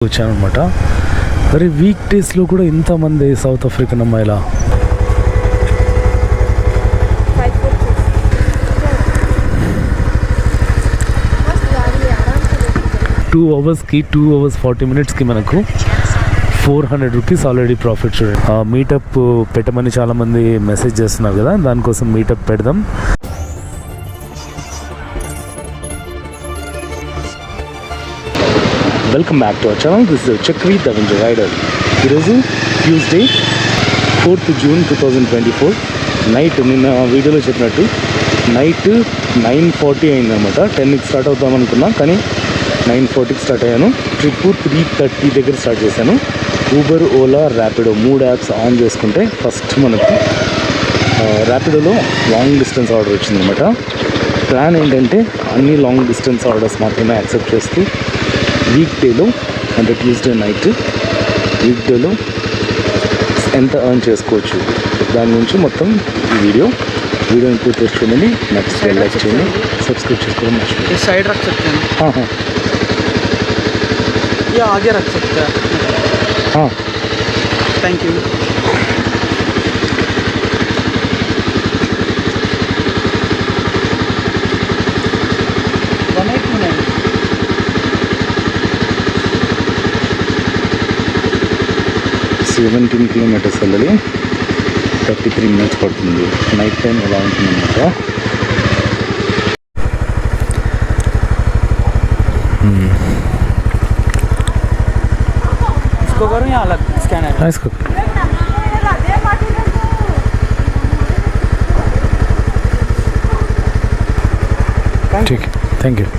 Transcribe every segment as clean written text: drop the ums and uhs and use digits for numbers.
వచ్చాను అనమాట. మరి వీక్ డేస్లో కూడా ఇంతమంది సౌత్ ఆఫ్రికన్ అమ్మాయిలా? 2 అవర్స్కి 2 hours 40 minutesకి మనకు 400 రూపీస్ ఆల్రెడీ ప్రాఫిట్. చూడండి, మీటప్ పెట్టమని చాలామంది మెసేజ్ చేస్తున్నారు కదా, దానికోసం మీటప్ పెడదాం. Welcome back to our channel. This is Chakri the venture rider. ఈరోజు ట్యూస్డే 4th June 2024 నైట్, నిన్న వీడియోలో చెప్పినట్టు నైట్ 9:40 అయిందనమాట. 10కి స్టార్ట్ అవుతాం అనుకున్నా, కానీ 9:40కి స్టార్ట్ అయ్యాను. ట్రిప్ 3:30 దగ్గర స్టార్ట్ చేశాను. Uber, Ola, Rapido 3 apps on చేసుకుంటే ఫస్ట్ మనకు ర్యాపిడోలో లాంగ్ డిస్టెన్స్ ఆర్డర్ వచ్చిందనమాట. ప్లాన్ ఏంటంటే అన్ని లాంగ్ డిస్టెన్స్ ఆర్డర్స్ మాత్రమే యాక్సెప్ట్ చేస్తూ వీక్ డేలో, అంటే ట్యూస్డే నైట్ వీక్ డేలో ఎంత ఎర్న్ చేసుకోవచ్చు దాని నుంచి మొత్తం ఈ వీడియోని పూర్తి చూడండి. నచ్చితే లైక్ చేయండి, సబ్స్క్రైब చేసుకోవడం మర్చిపోండి. साइड रख सकते हैं ना? हाँ या आगे रख सकते हैं? हाँ, थैंक यू. $17 kilometers వెళ్ళాలి. 33 minutes పడుతుంది. నైట్ టైం ఎలా ఉంటుందన్నమాట. इसको करूँ या अलग स्कैनर? इसको ठीक है, thank you.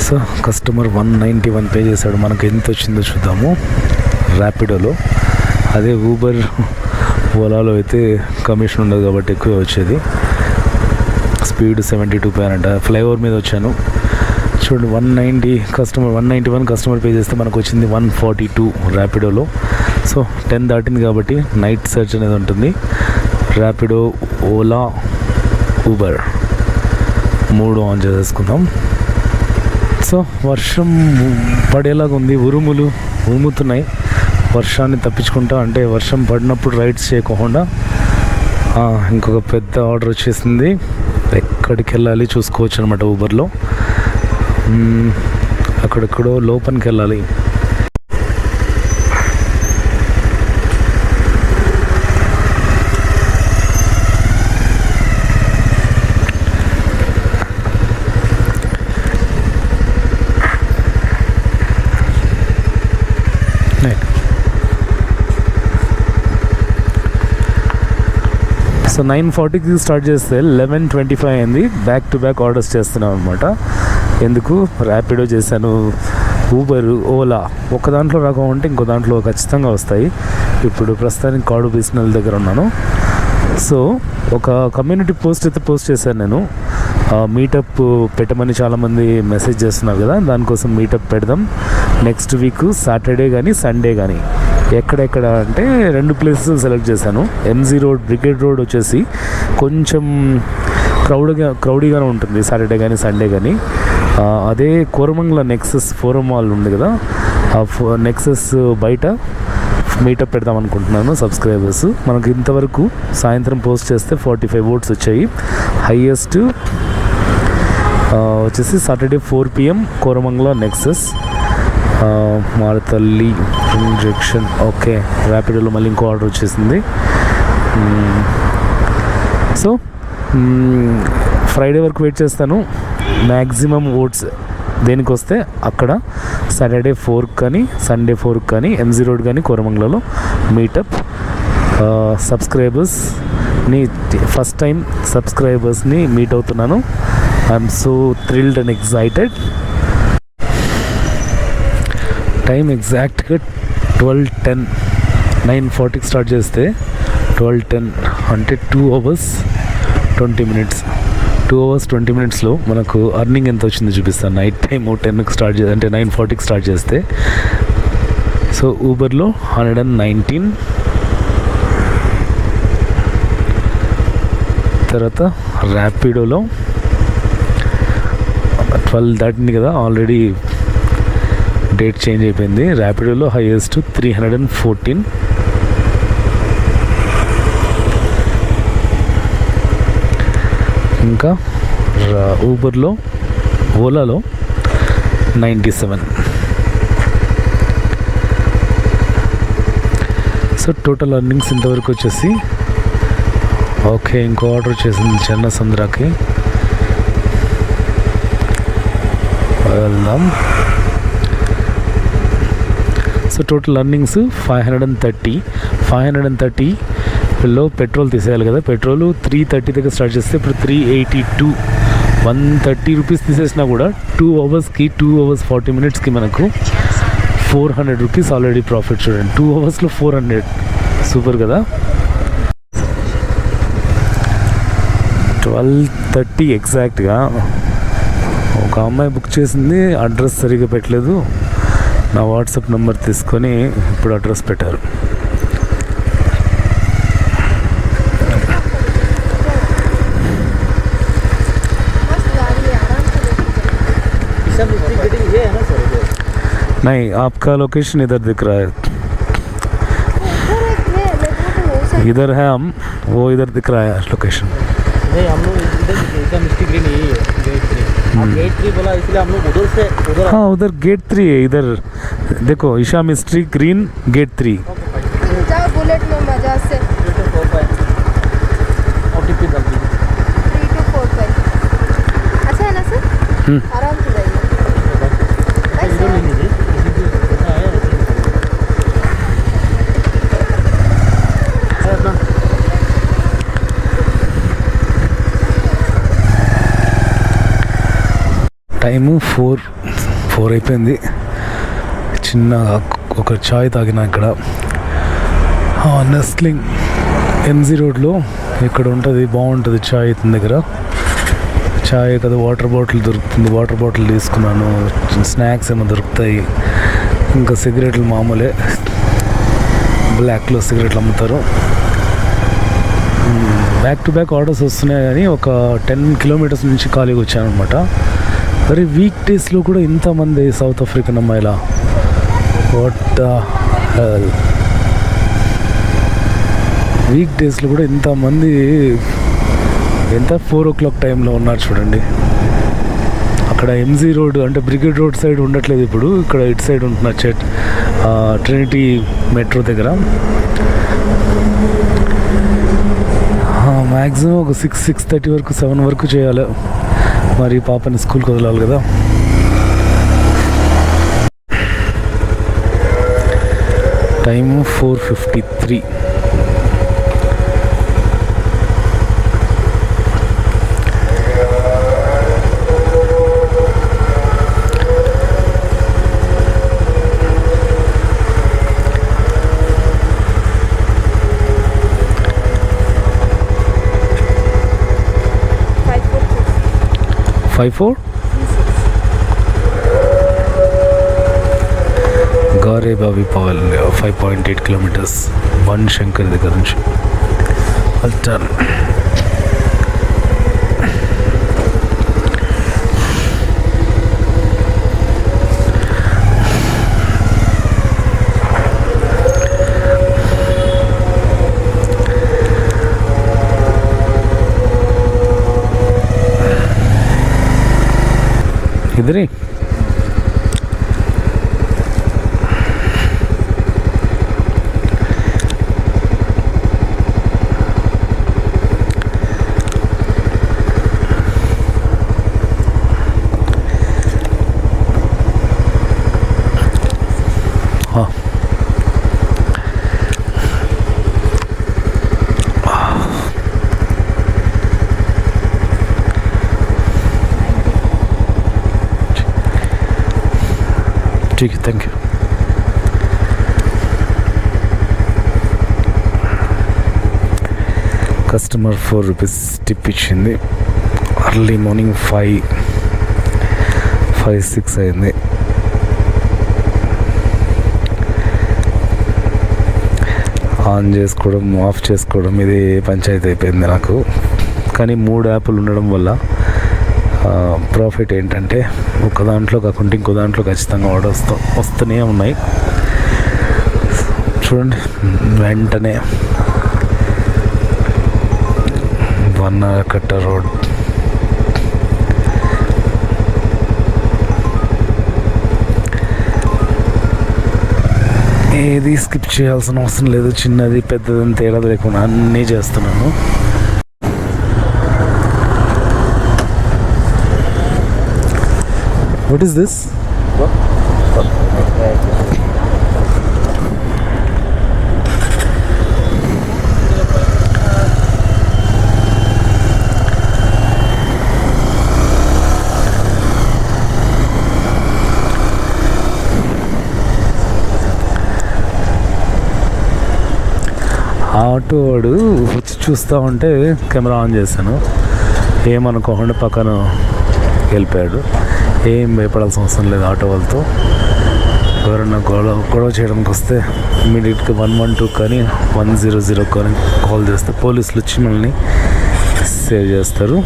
So customer 191 pay చేశాడు. మనకు ఎంత వచ్చిందో చూద్దాము. ర్యాపిడోలో, అదే ఊబర్, ఓలాలో అయితే కమిషన్ ఉండదు కాబట్టి ఎక్కువ వచ్చేది. స్పీడ్ 72 అంట. ఫ్లైఓవర్ మీద వచ్చాను. చూడండి, 191 కస్టమర్ పే చేస్తే మనకు వచ్చింది 142 ర్యాపిడోలో. సో 10 దాటింది కాబట్టి నైట్ సెర్చ్ అనేది ఉంటుంది. ర్యాపిడో, ఓలా, ఊబర్ 3 ఆన్ చేసేసుకుందాం. సో వర్షం పడేలాగా ఉంది. ఉరుముతున్నాయి. వర్షాన్ని తప్పించుకుంటా, అంటే వర్షం పడినప్పుడు రైడ్స్ చేయకుండా. ఇంకొక పెద్ద ఆర్డర్ వచ్చేసింది. ఎక్కడికి వెళ్ళాలి చూసుకోవచ్చు అనమాట. ఊబర్లో అక్కడెక్కడో లోపలికి వెళ్ళాలి. సో 9:40కి స్టార్ట్ చేస్తే 11:25 అయింది. బ్యాక్ టు బ్యాక్ ఆర్డర్స్ చేస్తున్నాం అనమాట. ఎందుకు? ర్యాపిడో చేశాను, ఊబర్, ఓలా. ఒక దాంట్లో రాకుంటే ఇంకో దాంట్లో ఖచ్చితంగా వస్తాయి. ఇప్పుడు ప్రస్తుతానికి కాడు బిజినెస్ దగ్గర ఉన్నాను. సో ఒక కమ్యూనిటీ పోస్ట్ అయితే పోస్ట్ చేశాను నేను. మీటప్ పెట్టమని చాలామంది మెసేజ్ చేస్తున్నారు కదా, దానికోసం మీటప్ పెడదాం. నెక్స్ట్ వీక్ సాటర్డే కానీ సండే కానీ. ఎక్కడెక్కడ అంటే 2 సెలెక్ట్ చేశాను. ఎంజీ రోడ్, బ్రిగేడ్ రోడ్ వచ్చేసి కొంచెం క్రౌడీగానే ఉంటుంది సాటర్డే కానీ సండే కానీ. అదే కోరమంగళ నెక్సస్ ఫోరం మాల్ ఉంది కదా, ఆ నెక్సస్ బయట మీటప్ పెడదాం అనుకుంటున్నాను. సబ్స్క్రైబర్స్ మనకు ఇంతవరకు సాయంత్రం పోస్ట్ చేస్తే 45 votes వచ్చాయి. హైయెస్ట్ వచ్చేసి Saturday 4 PM Koramangala Nexus, Marathahalli injection. Okay, ర్యాపిడోలో మళ్ళీ ఇంకో ఆర్డర్ వచ్చేసింది. సో ఫ్రైడే వరకు వెయిట్ చేస్తాను. మ్యాక్సిమం ఓట్స్ దేనికి వస్తే అక్కడ సాటర్డే 4 కానీ సండే 4 కానీ ఎంజీ రోడ్ కానీ కోరమంగళలో మీటప్. సబ్స్క్రైబర్స్ని ఫస్ట్ టైం సబ్స్క్రైబర్స్ని మీట్ అవుతున్నాను. I'm so thrilled and excited. Time ఎగ్జాక్ట్గా 12:10. 9:40కి స్టార్ట్ చేస్తే 12:10 అంటే 2 hours 20 minutes. 2 hours 20 minutesలో మనకు అర్నింగ్ ఎంత వచ్చిందో చూపిస్తాను. నైట్ టైం 10కి స్టార్ట్ చేస్తే, అంటే 9:40కి స్టార్ట్ చేస్తే. సో ఊబర్లో 119, తర్వాత ర్యాపిడోలో 12 దాటింది కదా ఆల్రెడీ. డేట్ చేంజ్ అయిపోయింది. ర్యాపిడోలో హైయెస్ట్ 314. ఇంకా ఊబర్లో, ఓలాలో 97. సో టోటల్ అర్నింగ్స్ ఇంతవరకు వచ్చేసి ఓకే. ఇంకో ఆర్డర్ వచ్చేసింది చెన్న సంద్రాకి, వెళ్దాం. సో టోటల్ అర్నింగ్స్ 530లో పెట్రోల్ తీసేయాలి కదా. పెట్రోల్ 330 దగ్గర స్టార్ట్ చేస్తే ఇప్పుడు 382, 130 రూపీస్ తీసేసినా కూడా 2 అవర్స్కి 2 hours 40 minutesకి మనకు 400 రూపీస్ ఆల్రెడీ ప్రాఫిట్. చూడండి, 2 hours 400, సూపర్ కదా. 12:30 ఎగ్జాక్ట్గా ఒక అమ్మాయి బుక్ చేసింది, అడ్రస్ సరిగ్గా పెట్టలేదు. నా వాట్సాప్ నెంబర్ తీసుకొని ఇప్పుడు అడ్రస్ పెట్టారు. नहीं, आपका लोकेशन इधर दिख रहा है, इधर है हम, वो इधर दिख रहा है लोकेशन. नहीं, हम लोग इधर मिस्टी ग्रीन यही है, गेट 3 बोला इसलिए हम लोग उधर से उधर. हाँ, उधर गेट 3 है. इधर देखो, ईशा मिस्ट्री ग्रीन गेट 3. जाओ बुलेट में मजा से. 3-4-5 OTP डाल दीजिए. 3-4-5 अच्छा है ना सर. आराम से जाइए. इधर ले लीजिए, इसी को ऐसा है, ऐसे ही है अपना. టైము 4 అయిపోయింది. చిన్న ఒక చాయ్ తాగిన ఇక్కడ నెస్లింగ్ ఎంజీ రోడ్లో ఇక్కడ ఉంటుంది, బాగుంటుంది చాయ్. ఇతని దగ్గర చాయ్ కదా, వాటర్ బాటిల్ దొరుకుతుంది. వాటర్ బాటిల్ తీసుకున్నాను. స్నాక్స్ ఏమో దొరుకుతాయి. ఇంకా సిగరెట్లు మామూలే, బ్లాక్లో సిగరెట్లు అమ్ముతారు. బ్యాక్ టు బ్యాక్ ఆర్డర్స్ వస్తున్నాయి కానీ ఒక 10 kilometers నుంచి ఖాళీగా వచ్చాను అనమాట. మరి వీక్ డేస్లో కూడా ఇంతమంది సౌత్ ఆఫ్రికన్ అమ్మాయిలా, వాట్ వీక్ డేస్లో కూడా ఇంతమంది ఎంత 4 o'clock టైంలో ఉన్నారు చూడండి. అక్కడ ఎంజీ రోడ్ అంటే బ్రిగేడ్ రోడ్ సైడ్ ఉండట్లేదు ఇప్పుడు, ఇక్కడ ఇటు సైడ్ ఉంటున్నారు, ట్రినిటీ మెట్రో దగ్గర. మ్యాక్సిమం ఒక 6-6:30 వరకు 7 వరకు చేయాలి. మరి పాపని స్కూల్కి వదలాలి కదా. టైము 4:53. గారే బాబీ పాల్ 5.8 kilometers వన్ శంకర్ దగ్గర నుంచి వెళ్తాను. इधर ही हाँ. ठीक है, thank you. Customer 4 rupees tip ఇచ్చింది. అర్లీ మార్నింగ్ 5-6 అయింది. ఆన్ చేసుకోవడం, ఆఫ్ చేసుకోవడం, ఇది పంచాయతీ అయిపోయింది నాకు. కానీ 3 యాప్లు ఉండడం వల్ల ప్రాఫిట్ ఏంటంటే ఒక దాంట్లో కాకుండా ఇంకో దాంట్లో ఖచ్చితంగా ఆర్డర్స్ వస్తూనే ఉన్నాయి. చూడండి వెంటనే 1 hour కట్ట రోడ్. ఏది స్కిప్ చేయాల్సిన అవసరం లేదు, చిన్నది పెద్దదని తేడా లేకుండా అన్నీ చేస్తున్నాను. What is this? ఆటో వాడు వచ్చి చూస్తూ ఉంటే కెమెరా ఆన్ చేశాను, ఏమనుకోకుండా పక్కన వెళ్ళిపోయాడు. ఏం భయపడాల్సిన అవసరం లేదు. ఆటో వాళ్ళతో ఎవరైనా గొడవ చేయడానికి వస్తే ఇమీడియట్గా 112 కానీ 100 కానీ కాల్ చేస్తే పోలీసులు వచ్చి మనల్ని సేవ్ చేస్తారు.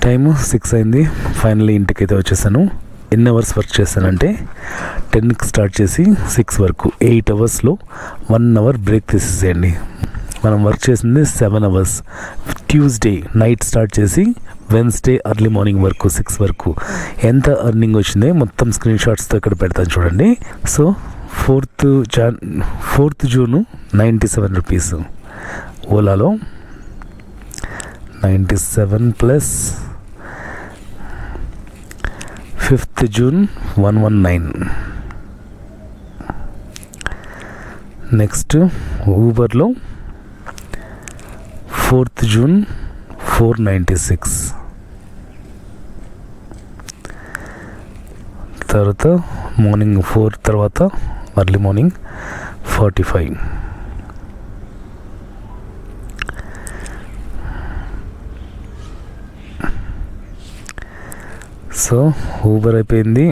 టైము 6 అయింది. ఫైనల్లీ ఇంటికైతే వచ్చేసాను. ఎన్ని అవర్స్ వర్క్ చేశానంటే 10కి స్టార్ట్ చేసి 6 వరకు 8 అవర్స్లో 1 అవర్ బ్రేక్ తీసేసేయండి. మనం వర్క్ చేసింది 7 అవర్స్. ట్యూస్డే నైట్ స్టార్ట్ చేసి వెన్స్డే ఎర్లీ మార్నింగ్ వరకు 6 వరకు ఎంత ఎర్నింగ్ వచ్చిందో మొత్తం స్క్రీన్ షాట్స్తో ఇక్కడ పెడతాను చూడండి. సో 4th జూన్ 97 రూపీస్ ఓలాలో, 97 ప్లస్ 5th జూన్ 119. నెక్స్ట్ ఊబర్లో 4th జూన్ 496. తర్వాత మార్నింగ్ 4 తర్వాత ఎర్లీ మార్నింగ్ 45. సో ఊబర్ అయిపోయింది,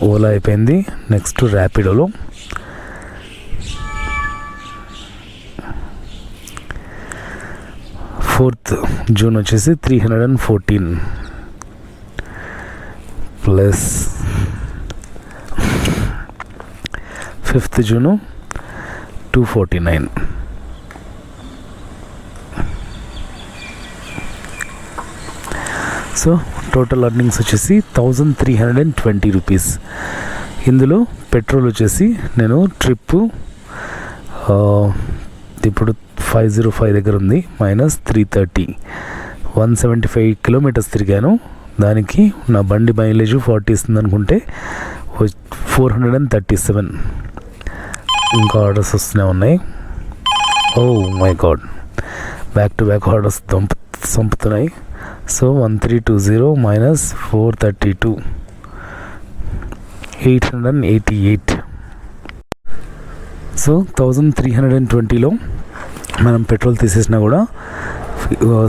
ఓలా అయిపోయింది. నెక్స్ట్ ర్యాపిడోలో 4th జూన్ వచ్చేసి 314 plus 5th June 249. So total earnings వచ్చేసి 1320 రూపీస్. ఇందులో పెట్రోల్ వచ్చేసి నేను ట్రిప్పు ఇప్పుడు 505 దగ్గర ఉంది, -330, 175 కిలోమీటర్స్ తిరిగాను. దానికి నా బండి మైలేజ్ 40 ఇస్తుంది అనుకుంటే 437. ఇంకా ఆర్డర్స్ వస్తూనే ఉన్నాయి. Oh my god, back to back orders చంపుతున్నాయి. సో 1320 -432, 888. సో 1320లో మనం పెట్రోల్ తీసేసినా కూడా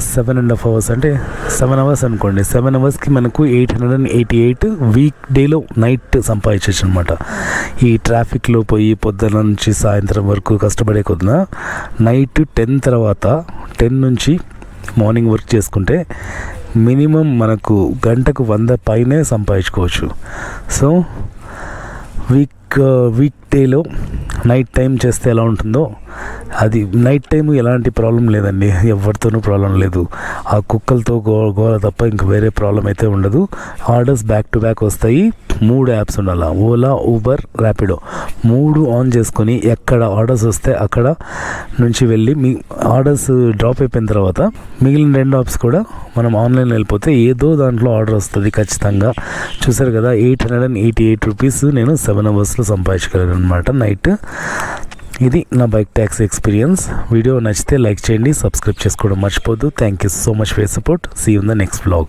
7.5 అవర్స్ అంటే 7 అవర్స్ అనుకోండి. 7 అవర్స్కి మనకు 888 వీక్ డేలో నైట్ సంపాదించవచ్చు అనమాట. ఈ ట్రాఫిక్లో పోయి పొద్దున నుంచి సాయంత్రం వరకు కష్టపడే కొద్దిన నైట్ 10 తర్వాత 10 నుంచి మార్నింగ్ వర్క్ చేసుకుంటే మినిమం మనకు గంటకు 100 పైనే సంపాదించుకోవచ్చు. సో వీక్ డేలో నైట్ టైం చేస్తే ఎలా ఉంటుందో అది నైట్ టైం ఎలాంటి ప్రాబ్లం లేదండి, ఎవరితోనూ ప్రాబ్లం లేదు. ఆ కుక్కలతో గోల తప్ప ఇంక వేరే ప్రాబ్లం అయితే ఉండదు. ఆర్డర్స్ బ్యాక్ టు బ్యాక్ వస్తాయి. 3 యాప్స్ ఉండాలి, ఓలా, ఊబర్, ర్యాపిడో. 3 ఆన్ చేసుకొని ఎక్కడ ఆర్డర్స్ వస్తే అక్కడ నుంచి వెళ్ళి మీ ఆర్డర్స్ డ్రాప్ అయిపోయిన తర్వాత మిగిలిన 2 యాప్స్ కూడా మనం ఆన్లైన్లో వెళ్ళిపోతే ఏదో దాంట్లో ఆర్డర్ వస్తుంది ఖచ్చితంగా. చూసారు కదా, 888 రూపీస్ నేను 7 అవర్స్లో సంపాదించగలను అనమాట నైట్. ఇది నా బైక్ ట్యాక్సీ ఎక్స్పీరియన్స్. వీడియో నచ్చితే లైక్ చేయండి, సబ్స్క్రైబ్ చేసుకోవడం మర్చిపోద్దు. Thank you so much for support. See you in the next vlog.